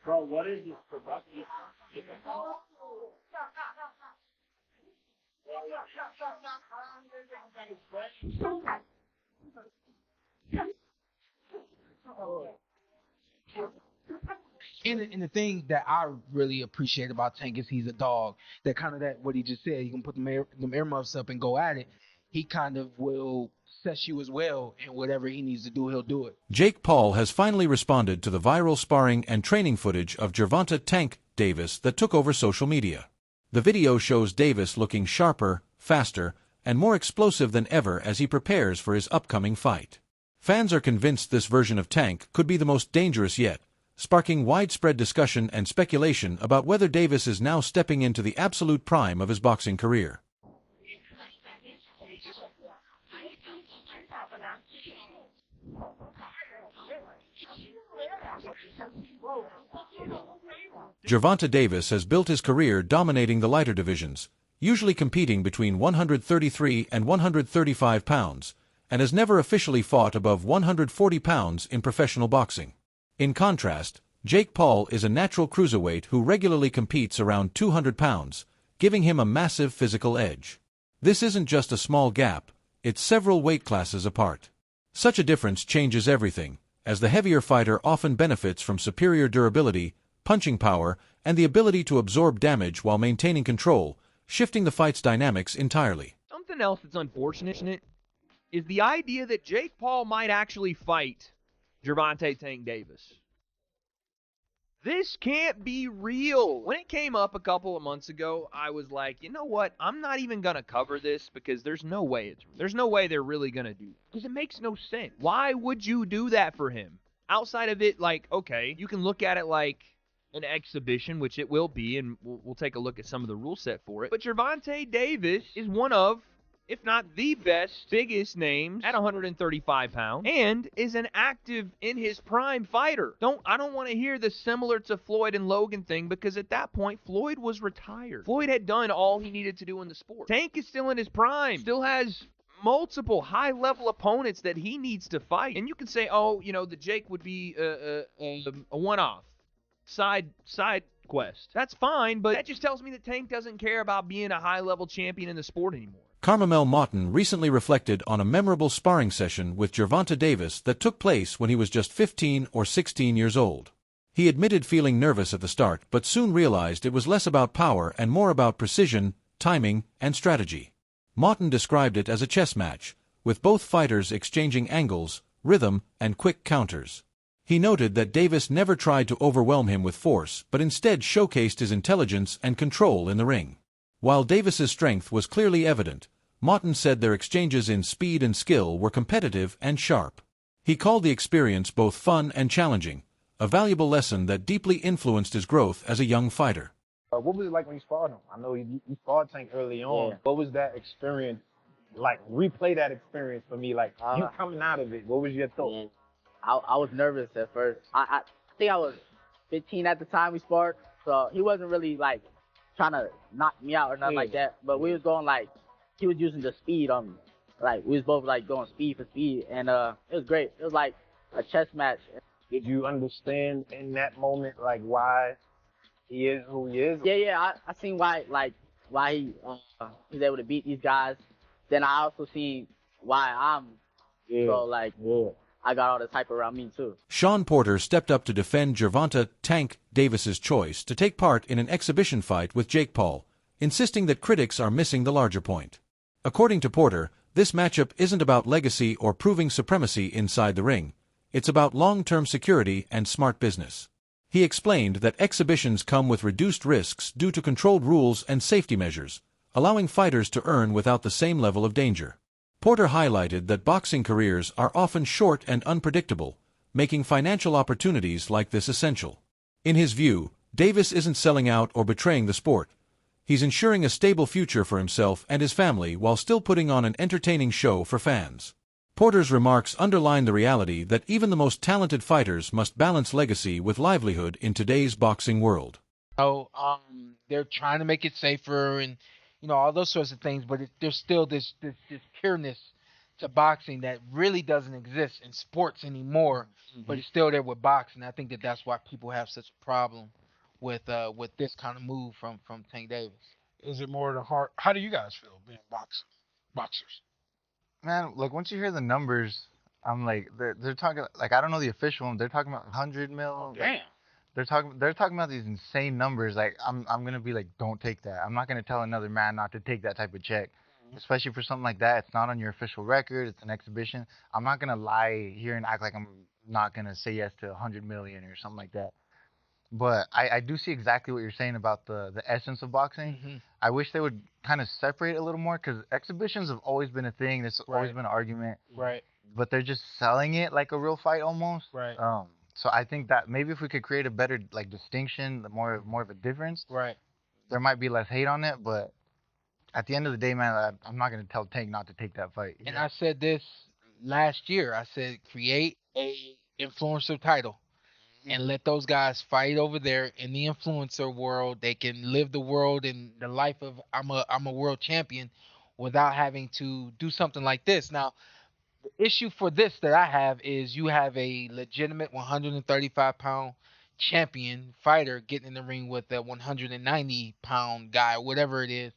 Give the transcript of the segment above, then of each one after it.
Bro, what is this production? And the thing that I really appreciate about Tank is he's a dog. That kind of that what he just said. He can put them earmuffs up and go at it. He kind of will set you as well, and whatever he needs to do, he'll do it. Jake Paul has finally responded to the viral sparring and training footage of Gervonta "Tank" Davis that took over social media. The video shows Davis looking sharper, faster, and more explosive than ever as he prepares for his upcoming fight. Fans are convinced this version of Tank could be the most dangerous yet, sparking widespread discussion and speculation about whether Davis is now stepping into the absolute prime of his boxing career. Gervonta Davis has built his career dominating the lighter divisions, usually competing between 133 and 135 pounds, and has never officially fought above 140 pounds in professional boxing. In contrast, Jake Paul is a natural cruiserweight who regularly competes around 200 pounds, giving him a massive physical edge. This isn't just a small gap, it's several weight classes apart. Such a difference changes everything, as the heavier fighter often benefits from superior durability, punching power, and the ability to absorb damage while maintaining control, shifting the fight's dynamics entirely. Something else that's unfortunate is the idea that Jake Paul might actually fight Gervonta "Tank" Davis. This can't be real. When it came up a couple of months ago, I was like, you know what? I'm not even going to cover this because there's no way they're really going to do it. Because it makes no sense. Why would you do that for him? Outside of it, like, okay, you can look at it like an exhibition, which it will be, and we'll take a look at some of the rule set for it. But Gervonta Davis is one of, if not the best, biggest names at 135 pounds, and is an active, in his prime fighter. I don't want to hear the similar to Floyd and Logan thing, because at that point, Floyd was retired. Floyd had done all he needed to do in the sport. Tank is still in his prime, still has multiple high-level opponents that he needs to fight. And you can say, oh, the Jake would be a one-off, side quest. That's fine, but that just tells me that Tank doesn't care about being a high-level champion in the sport anymore. Carmel Moughton recently reflected on a memorable sparring session with Gervonta Davis that took place when he was just 15 or 16 years old. He admitted feeling nervous at the start, but soon realized it was less about power and more about precision, timing, and strategy. Moughton described it as a chess match, with both fighters exchanging angles, rhythm, and quick counters. He noted that Davis never tried to overwhelm him with force, but instead showcased his intelligence and control in the ring. While Davis's strength was clearly evident, Moughton said their exchanges in speed and skill were competitive and sharp. He called the experience both fun and challenging, a valuable lesson that deeply influenced his growth as a young fighter. What was it like when you sparred him? I know you sparred Tank early on. Yeah. What was that experience like? Replay that experience for me. Like, you coming out of it, what was your thought? Man, I was nervous at first. I think I was 15 at the time we sparred, so he wasn't really like trying to knock me out or nothing like that. But we was going like, he was using the speed on me. Like, we was both like going speed for speed, and it was great. It was like a chess match. Did you understand in that moment like why he is who he is? Yeah. I seen why he's able to beat these guys. Then I also seen why I'm so like. Yeah. I got all this hype around me, too. Shawn Porter stepped up to defend Gervonta "Tank" Davis's choice to take part in an exhibition fight with Jake Paul, insisting that critics are missing the larger point. According to Porter, this matchup isn't about legacy or proving supremacy inside the ring. It's about long-term security and smart business. He explained that exhibitions come with reduced risks due to controlled rules and safety measures, allowing fighters to earn without the same level of danger. Porter highlighted that boxing careers are often short and unpredictable, making financial opportunities like this essential. In his view, Davis isn't selling out or betraying the sport. He's ensuring a stable future for himself and his family while still putting on an entertaining show for fans. Porter's remarks underline the reality that even the most talented fighters must balance legacy with livelihood in today's boxing world. They're trying to make it safer and all those sorts of things, but there's still this pureness to boxing that really doesn't exist in sports anymore, but it's still there with boxing. I think that's why people have such a problem with this kind of move from Tank Davis. Is it more the heart? How do you guys feel being boxers? Man, like once you hear the numbers, I'm like they're talking like I don't know the official one. They're talking about 100 mil. Damn. They're talking about these insane numbers. Like I'm gonna be like, don't take that. I'm not gonna tell another man not to take that type of check, especially for something like that. It's not on your official record. It's an exhibition. I'm not gonna lie here and act like I'm not gonna say yes to 100 million or something like that. But I do see exactly what you're saying about the essence of boxing. Mm-hmm. I wish they would kind of separate a little more because exhibitions have always been a thing. There's always been an argument. Right. But they're just selling it like a real fight almost. Right. So I think that maybe if we could create a better like distinction, more of a difference, Right. there might be less hate on it. But at the end of the day, man, I'm not gonna tell Tank not to take that fight. And I said this last year. I said create a influencer title and let those guys fight over there in the influencer world. They can live the world in the life of I'm a world champion without having to do something like this. Now, the issue for this that I have is you have a legitimate 135-pound champion fighter getting in the ring with a 190-pound guy, whatever it is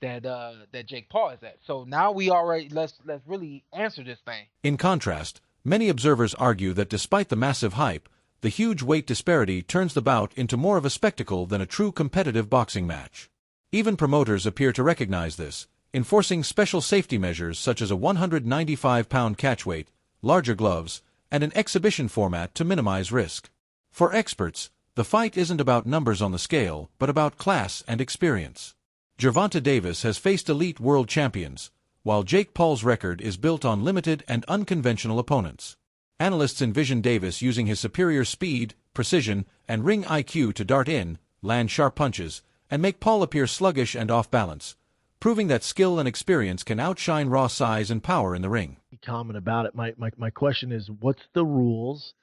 that Jake Paul is at. So now let's really answer this thing. In contrast, many observers argue that despite the massive hype, the huge weight disparity turns the bout into more of a spectacle than a true competitive boxing match. Even promoters appear to recognize this, enforcing special safety measures such as a 195-pound catchweight, larger gloves, and an exhibition format to minimize risk. For experts, the fight isn't about numbers on the scale, but about class and experience. Gervonta Davis has faced elite world champions, while Jake Paul's record is built on limited and unconventional opponents. Analysts envision Davis using his superior speed, precision, and ring IQ to dart in, land sharp punches, and make Paul appear sluggish and off balance, proving that skill and experience can outshine raw size and power in the ring. Comment about it. My question is, what's the rules?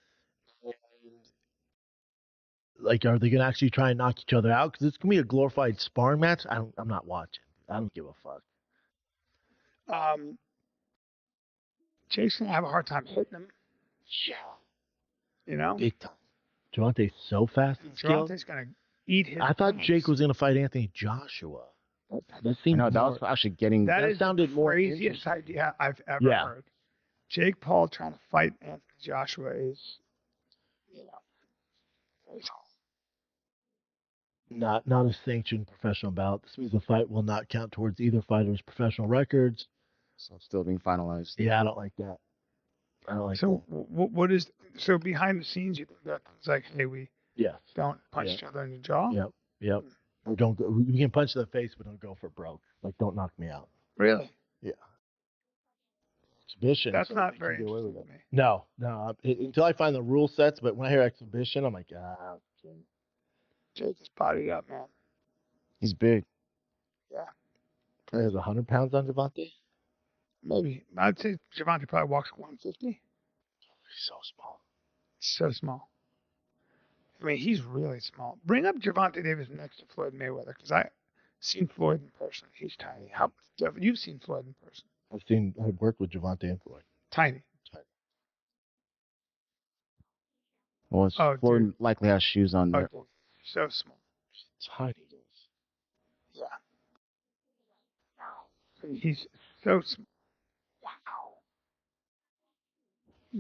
Like, are they going to actually try and knock each other out? Because it's going to be a glorified sparring match. I'm not watching. I don't give a fuck. Jake's going to have a hard time hitting him. Yeah. You know? Big time. Gervonta's so fast and skilled. Gervonta's going to eat his I thought punch. Jake was going to fight Anthony Joshua. That seemed No, that more, was actually getting. That is sounded the more craziest idea I've ever heard. Jake Paul trying to fight Anthony Joshua is, very tall. not a sanctioned professional bout. This means the fight will not count towards either fighter's professional records. So it's still being finalized. Yeah, I don't like that. So what is so behind the scenes? You think that it's like, hey, we Yes. don't punch each other in the jaw? Yep. Or don't go. We can punch in the face, but don't go for broke. Like, don't knock me out. Really? Yeah. Exhibition. That's not very get away interesting with to it. me. No. Until I find the rule sets, but when I hear exhibition, I'm like, okay. Jake is bodied up, man. He's big. Yeah. Probably has 100 pounds on Gervonta. Maybe. I'd say Gervonta probably walks 150. He's so small. So small. I mean, he's really small. Bring up Gervonta Davis next to Floyd Mayweather, because I've seen Floyd in person. He's tiny. You've seen Floyd in person. I've worked with Gervonta and Floyd. Tiny. Well, Floyd dude. likely has shoes on there. Oh, so small. Tiny. Yeah. He's so small. Wow.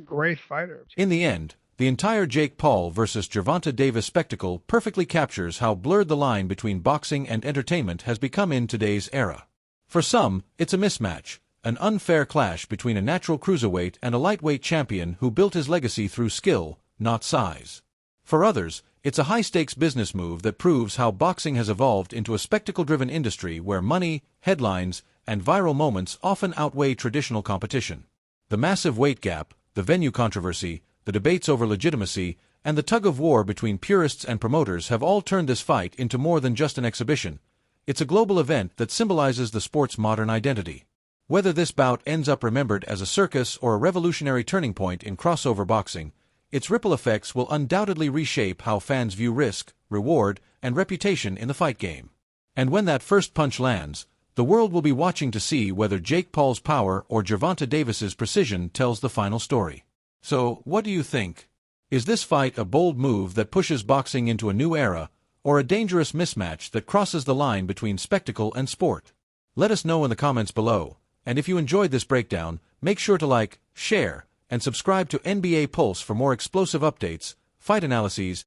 Great fighter. In the end, the entire Jake Paul versus Gervonta Davis spectacle perfectly captures how blurred the line between boxing and entertainment has become in today's era. For some, it's a mismatch, an unfair clash between a natural cruiserweight and a lightweight champion who built his legacy through skill, not size. For others, it's a high-stakes business move that proves how boxing has evolved into a spectacle-driven industry where money, headlines, and viral moments often outweigh traditional competition. The massive weight gap, the venue controversy, the debates over legitimacy, and the tug-of-war between purists and promoters have all turned this fight into more than just an exhibition. It's a global event that symbolizes the sport's modern identity. Whether this bout ends up remembered as a circus or a revolutionary turning point in crossover boxing, its ripple effects will undoubtedly reshape how fans view risk, reward, and reputation in the fight game. And when that first punch lands, The world will be watching to see whether Jake Paul's power or Gervonta Davis's precision tells the final story. So, what do you think? Is this fight a bold move that pushes boxing into a new era, or a dangerous mismatch that crosses the line between spectacle and sport? Let us know in the comments below, and if you enjoyed this breakdown, make sure to like, share, and subscribe to NBA Pulse for more explosive updates, fight analyses,